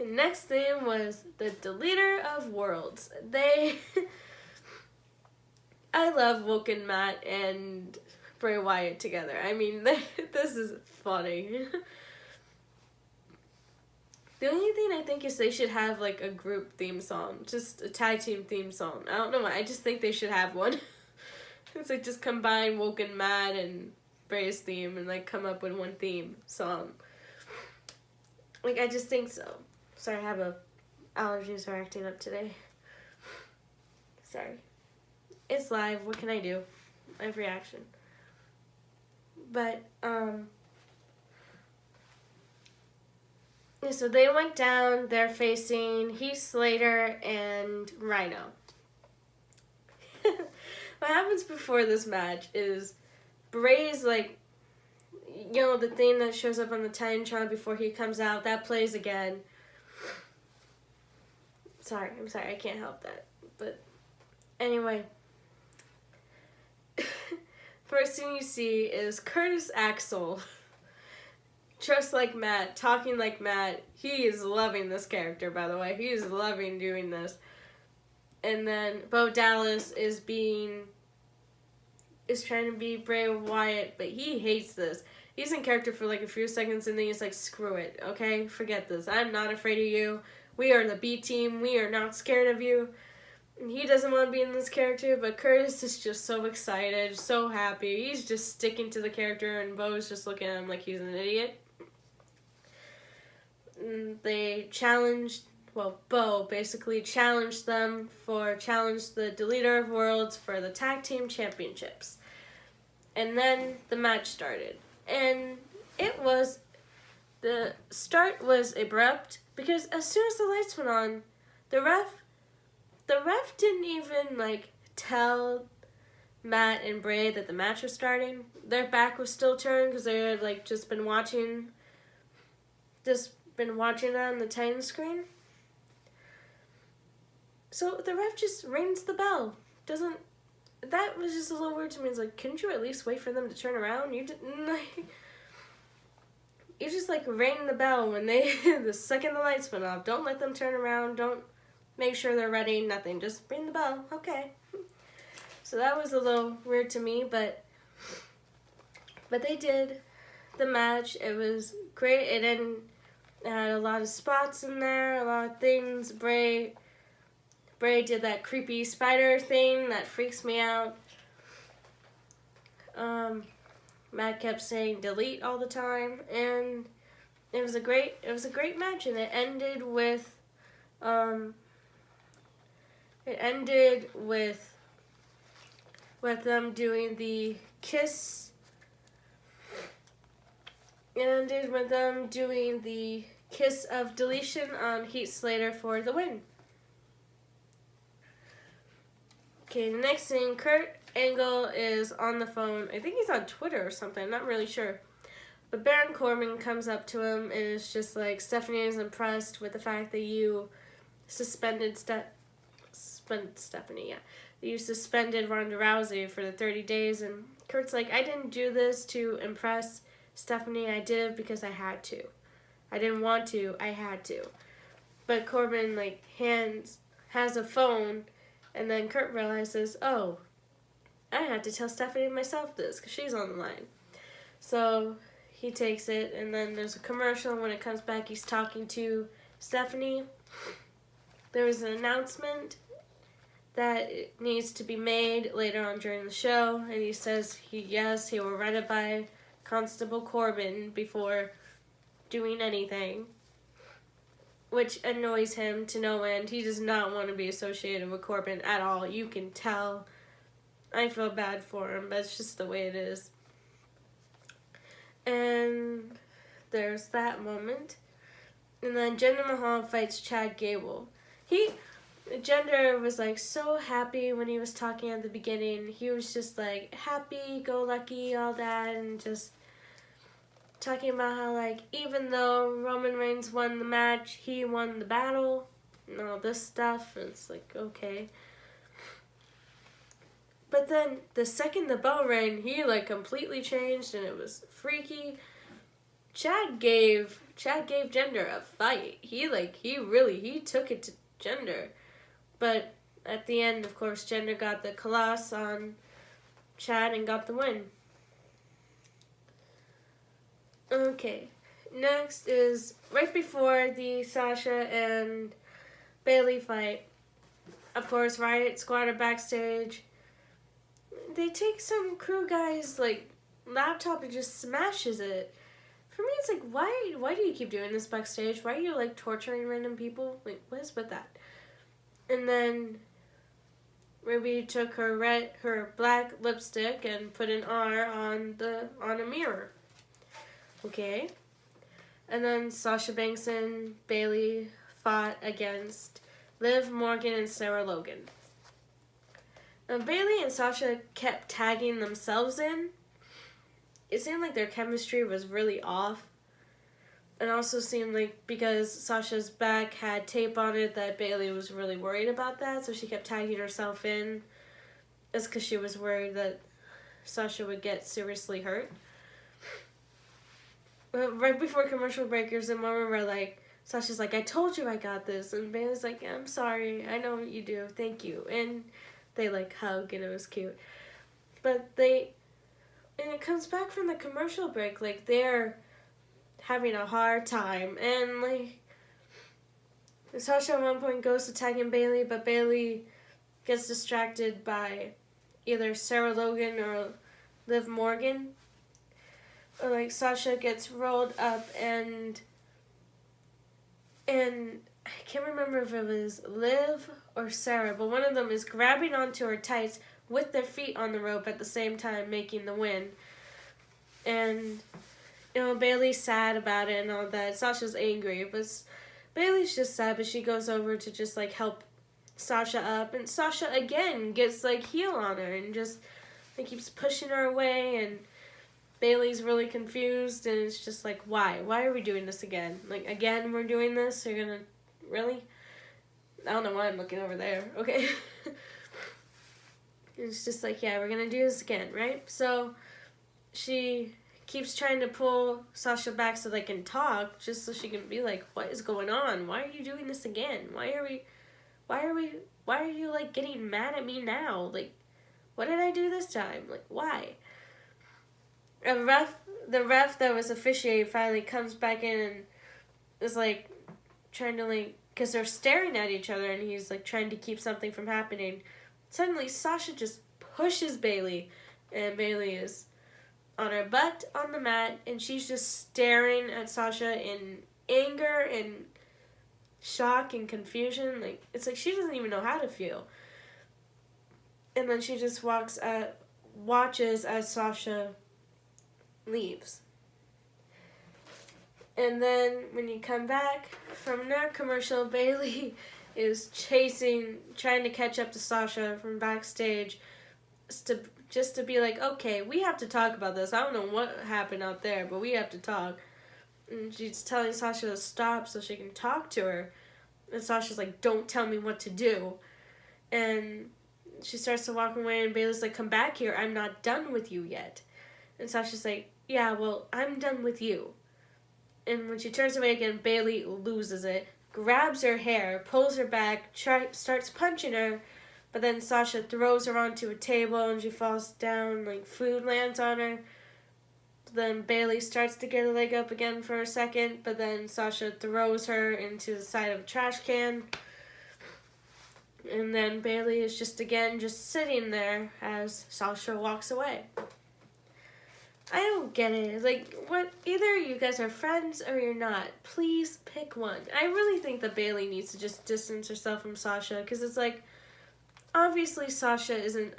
next thing was the Deleter of Worlds. I love Woken Matt and Bray Wyatt together. I mean, this is funny. The only thing I think is they should have like a group theme song, just a tag team theme song. I don't know why. I just think they should have one. It's like just combine Woken Matt and Bray's theme and like come up with one theme song. Like I just think so. Sorry, I have allergies are acting up today. Sorry. It's live. What can I do? I have reaction. But so they went down. They're facing Heath Slater and Rhino. What happens before this match is Bray's like, you know, the thing that shows up on the Titantron before he comes out, that plays again. I'm sorry, I can't help that. But anyway, first thing you see is Curtis Axel, just like Matt, talking like Matt. He is loving this character, by the way. He is loving doing this. And then Bo Dallas is trying to be Bray Wyatt, but he hates this. He's in character for like a few seconds and then he's like, screw it, okay? Forget this. I'm not afraid of you. We are the B team. We are not scared of you. And he doesn't want to be in this character, but Curtis is just so excited, so happy. He's just sticking to the character and Bo's just looking at him like he's an idiot. And they Bo basically challenged the Deleter of Worlds for the Tag Team Championships. And then the match started. And the start was abrupt because as soon as the lights went on, the ref didn't even like tell Matt and Bray that the match was starting. Their back was still turned because they had like just been watching it on the Titan screen. So the ref just rings the bell. That was just a little weird to me. It's like, couldn't you at least wait for them to turn around? You didn't like. You just like rang the bell when the second the lights went off. Don't let them turn around. Don't make sure they're ready. Nothing. Just ring the bell. Okay. So that was a little weird to me, but they did the match. It was great. It had a lot of spots in there, a lot of things. Bray did that creepy spider thing that freaks me out. Matt kept saying delete all the time, and it was a great match, and it ended with them doing the kiss. It ended with them doing the kiss of deletion on Heath Slater for the win. Okay, the next thing, Kurt Angle is on the phone. I think he's on Twitter or something. I'm not really sure. But Baron Corbin comes up to him and is just like, Stephanie is impressed with the fact that you suspended Stephanie, yeah. You suspended Ronda Rousey for the 30 days. And Kurt's like, I didn't do this to impress Stephanie. I did it because I had to. I didn't want to. I had to. But Corbin, like, has a phone. And then Kurt realizes, oh, I had to tell Stephanie myself this because she's on the line. So he takes it, and then there's a commercial. And when it comes back, he's talking to Stephanie. There was an announcement that it needs to be made later on during the show, and he says he will run it by Constable Corbin before doing anything, which annoys him to no end. He does not want to be associated with Corbin at all. You can tell. I feel bad for him, but it's just the way it is. And there's that moment. And then Jinder Mahal fights Chad Gable. Jinder was like so happy when he was talking at the beginning. He was just like happy-go-lucky, all that, and just talking about how, like, even though Roman Reigns won the match, he won the battle, and all this stuff. And it's like, okay. But then, the second the bell rang, he, like, completely changed, and it was freaky. Chad gave Chad gave Jinder a fight. He took it to Jinder. But at the end, of course, Jinder got the Khallas on Chad and got the win. Okay, next is right before the Sasha and Bayley fight. Of course, Riot Squad are backstage. They take some crew guy's laptop and just smashes it. For me, it's why do you keep doing this backstage? Why are you torturing random people? What is with that? And then Ruby took her black lipstick and put an R on a mirror. Okay. And then Sasha Banks and Bayley fought against Liv Morgan and Sarah Logan. Now, Bayley and Sasha kept tagging themselves in. It seemed like their chemistry was really off. It also seemed like because Sasha's back had tape on it that Bayley was really worried about that, so she kept tagging herself in. It's because she was worried that Sasha would get seriously hurt. But right before commercial break, there's a moment where Sasha's I told you I got this, and Bayley's I'm sorry, I know what you do, thank you. And they hug, and it was cute. But and it comes back from the commercial break, they're having a hard time, and Sasha at one point goes to tag in Bayley, but Bayley gets distracted by either Sarah Logan or Liv Morgan. Or Sasha gets rolled up and I can't remember if it was Liv or Sarah, but one of them is grabbing onto her tights with their feet on the rope at the same time, making the win. And, Bayley's sad about it and all that. Sasha's angry, but Bayley's just sad, but she goes over to just, help Sasha up. And Sasha, again, gets, heel on her and just keeps pushing her away. And Bayley's really confused, and it's just why? Why are we doing this again? Again, we're doing this? You're gonna... Really? I don't know why I'm looking over there. Okay. It's just yeah, we're gonna do this again, right? So she keeps trying to pull Sasha back so they can talk, just so she can be what is going on? Why are you doing this again? Why are you getting mad at me now? What did I do this time? Why? The ref that was officiating finally comes back in and is trying to because they're staring at each other, and he's trying to keep something from happening. Suddenly, Sasha just pushes Bayley, and Bayley is on her butt on the mat, and she's just staring at Sasha in anger and shock and confusion. It's she doesn't even know how to feel. And then she just watches as Sasha leaves. And then when you come back from that commercial, Bayley is trying to catch up to Sasha from backstage just to be okay, we have to talk about this. I don't know what happened out there, but we have to talk. And she's telling Sasha to stop so she can talk to her. And Sasha's don't tell me what to do. And she starts to walk away, and Bayley's come back here. I'm not done with you yet. And Sasha's yeah, well, I'm done with you. And when she turns away again, Bayley loses it, grabs her hair, pulls her back, starts punching her, but then Sasha throws her onto a table and she falls down, food lands on her. Then Bayley starts to get a leg up again for a second, but then Sasha throws her into the side of a trash can. And then Bayley is just sitting there as Sasha walks away. I don't get it. What? Either you guys are friends or you're not. Please pick one. I really think that Bayley needs to just distance herself from Sasha, because it's obviously Sasha isn't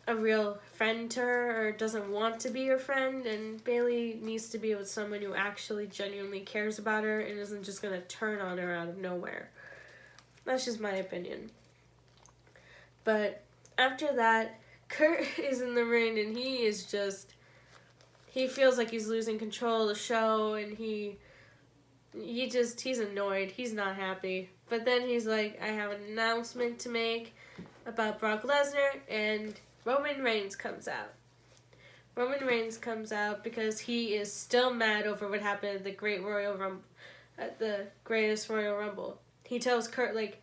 a real friend to her or doesn't want to be her friend, and Bayley needs to be with someone who actually genuinely cares about her and isn't just going to turn on her out of nowhere. That's just my opinion. But after that, Kurt is in the ring, and he feels like he's losing control of the show, and he's annoyed. He's not happy. But then he's I have an announcement to make about Brock Lesnar, and Roman Reigns comes out. Roman Reigns comes out because he is still mad over what happened at the at the Greatest Royal Rumble. He tells Kurt, like,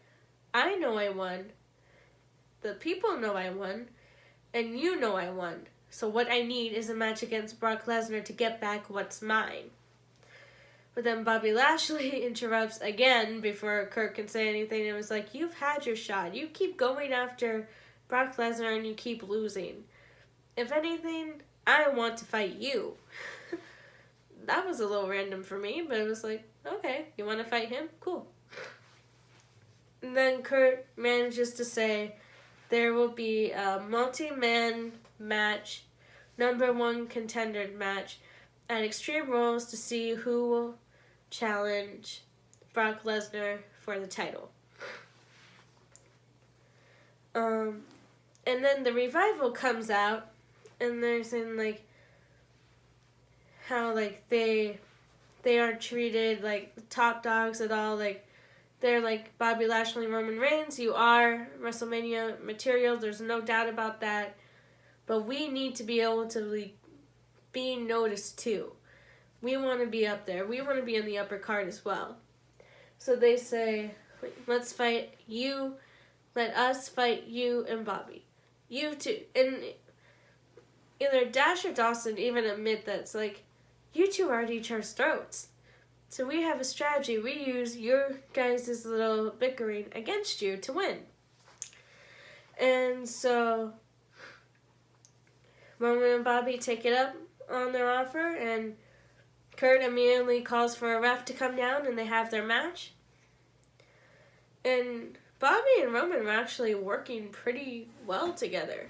I know I won. The people know I won. And you know I won. So what I need is a match against Brock Lesnar to get back what's mine. But then Bobby Lashley interrupts again before Kurt can say anything. And was like, you've had your shot. You keep going after Brock Lesnar and you keep losing. If anything, I want to fight you. That was a little random for me, but it was like, okay, you want to fight him? Cool. And then Kurt manages to say there will be a multi-man match, #1 contender match at Extreme Rules to see who will challenge Brock Lesnar for the title. And then the Revival comes out, and they're saying, like, how, like, they aren't treated like top dogs at all. Like, they're like, Bobby Lashley and Roman Reigns, you are WrestleMania material. There's no doubt about that. But we need to be able to, like, be noticed too. We want to be up there. We want to be in the upper card as well. So they say, let's fight you. Let us fight you and Bobby. You two. And either Dash or Dawson even admit that it's like, you two are at each other's throats. So we have a strategy. We use your guys' little bickering against you to win. And so Roman and Bobby take it up on their offer, and Kurt immediately calls for a ref to come down, and they have their match. And Bobby and Roman were actually working pretty well together.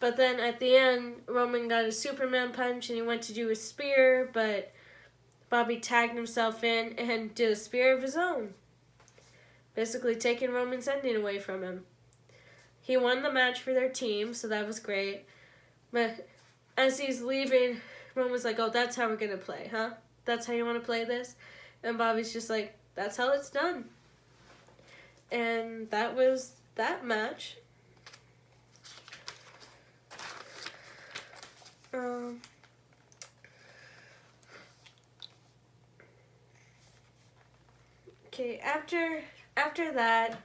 But then at the end, Roman got a Superman punch, and he went to do a spear, but Bobby tagged himself in and did a spear of his own, basically taking Roman's ending away from him. He won the match for their team, so that was great. But as he's leaving, Roman's like, oh, that's how we're going to play, huh? That's how you want to play this? And Bobby's just like, that's how it's done. And that was that match. Okay, after that,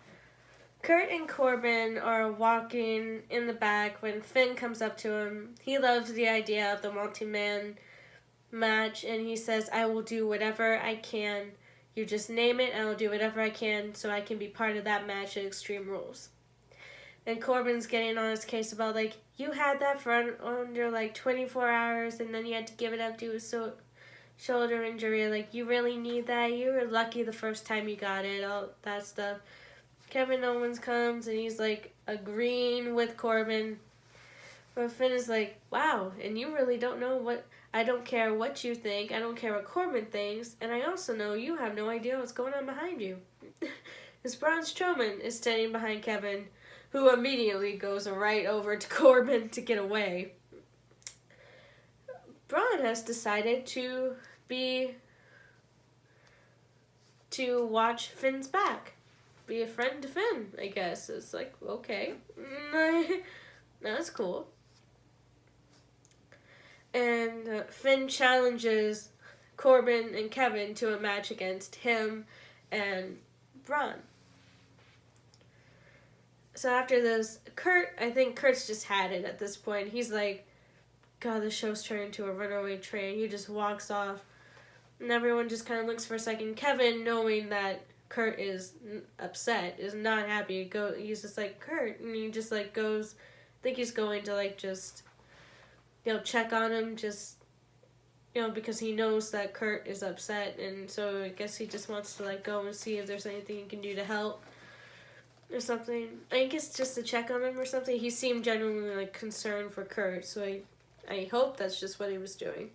Kurt and Corbin are walking in the back when Finn comes up to him. He loves the idea of the multi-man match, and he says, I will do whatever I can. You just name it, and I'll do whatever I can so I can be part of that match at Extreme Rules. And Corbin's getting on his case about, like, you had that for under, like, 24 hours, and then you had to give it up to a shoulder injury. Like, you really need that? You were lucky the first time you got it, all that stuff. Kevin Owens comes, and he's, like, agreeing with Corbin. But Finn is like, wow, and you really don't know what... I don't care what you think. I don't care what Corbin thinks. And I also know you have no idea what's going on behind you. Because Braun Strowman is standing behind Kevin, who immediately goes right over to Corbin to get away. Braun has decided to watch Finn's back. Be a friend to Finn, I guess. It's like, okay. That's cool. And Finn challenges Corbin and Kevin to a match against him and Braun. So after this, I think Kurt's just had it at this point. He's like, God, the show's turned into a runaway train. He just walks off. And everyone just kind of looks for a second. Kevin, knowing that Kurt is upset, is not happy, he's just like, Kurt. And he just like goes, I think he's going to like just, check on him, just, because he knows that Kurt is upset. And so I guess he just wants to like go and see if there's anything he can do to help. Or something. I guess just to check on him or something. He seemed genuinely like concerned for Kurt, so I hope that's just what he was doing.